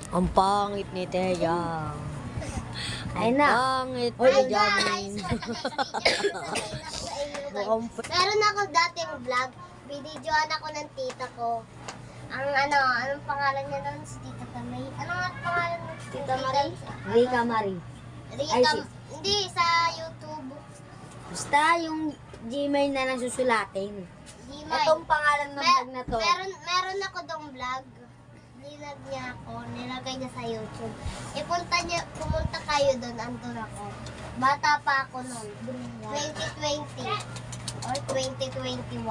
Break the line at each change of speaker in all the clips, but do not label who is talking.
Ang pangit ni Teya.
Ayun na.
Pangit
Hi,
ni
guys!
Jamin.
Meron ako dating vlog. Binidyoan ako ng tita ko. Anong pangalan niya doon? Si Tita Tamay. Ano nga pangalan mo? Tita Marie?
Rika Marie.
Rika, hindi, sa YouTube.
Basta yung Gmail na lang susulatin.
Gmail.
Itong pangalan ng vlog na to.
Meron ako dong vlog. Nilag niya ako, nilagay niya sa YouTube. Pumunta kayo doon, andun ako. Bata pa ako noon. 2020 or 2021.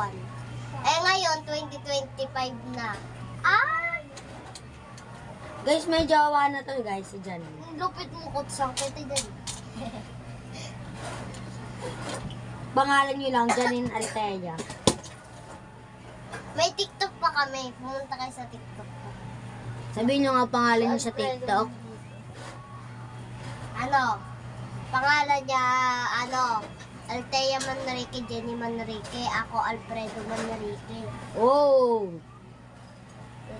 Eh ngayon, 2025 na. Ah!
Guys, may jowa na to guys, si Jan.
Lupit mo kutsang kita dyan.
Pangalan nyo lang, Janine Altea.
May TikTok pa kami. Pumunta kayo sa TikTok ko.
Sabihin nyo nga pangalan nyo sa TikTok.
Pangalan niya, Altea Manrique, Jenny Manrique. Ako, Alfredo Manrique.
Oh!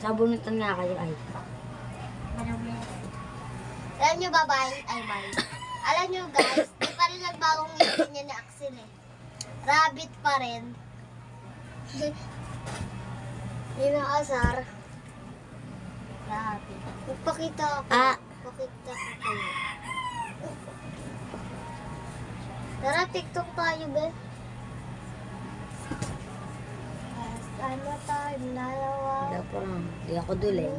Sabunutan nga kayo ay.
Alam nyo ba, alam nyo guys, di pa rin nagbagong ngipin niya ni Axel eh. Rabbit pa rin. Hindi na asar. Rabbit. Magpakita ako. Pakita ko kayo. Tara, TikTok tayo, be. Ano tayo, nalawa.
Wala pa lang. Di ako duling.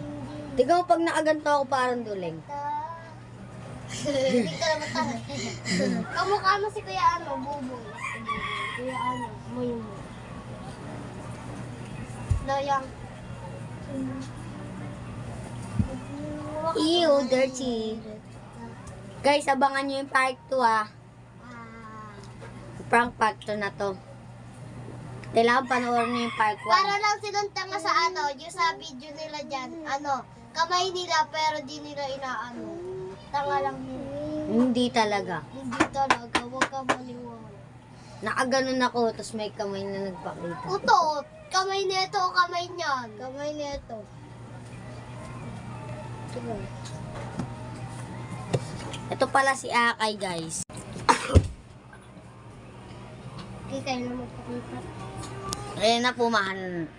Tignan mo pag nakaganto ako parang duling.
Hindi ka naman tayo. Kamukha mo si Kuya Buboy. Kuya Moy. Loyang.
Ew, dirty. Guys, abangan nyo yung part 2 Prank part 2 na to. Kailangan panoorin nyo yung part 1.
Para lang silang tanga sa yung sa video nila dyan. Kamay nila pero di nila inaano. Tanga lang nila.
Hindi talaga.
Hindi talaga, huwag ka maniwala.
Nakaganon ako, tapos may kamay na nagpakita.
Utot! Kamay nito o kamay niyan? Kamay nito.
Ito pala si Akay, guys.
Okay, kayo na magpakita.
Ayan na po, mahal.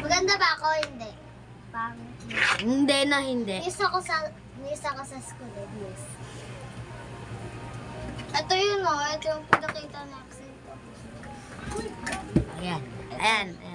Maganda ba ako? Hindi. Pangit.
Hindi na hindi.
Miss ako sa school eh, miss. Ito yun ito yung pinakita na accent ko.
Ayan. Ayan. Ayan.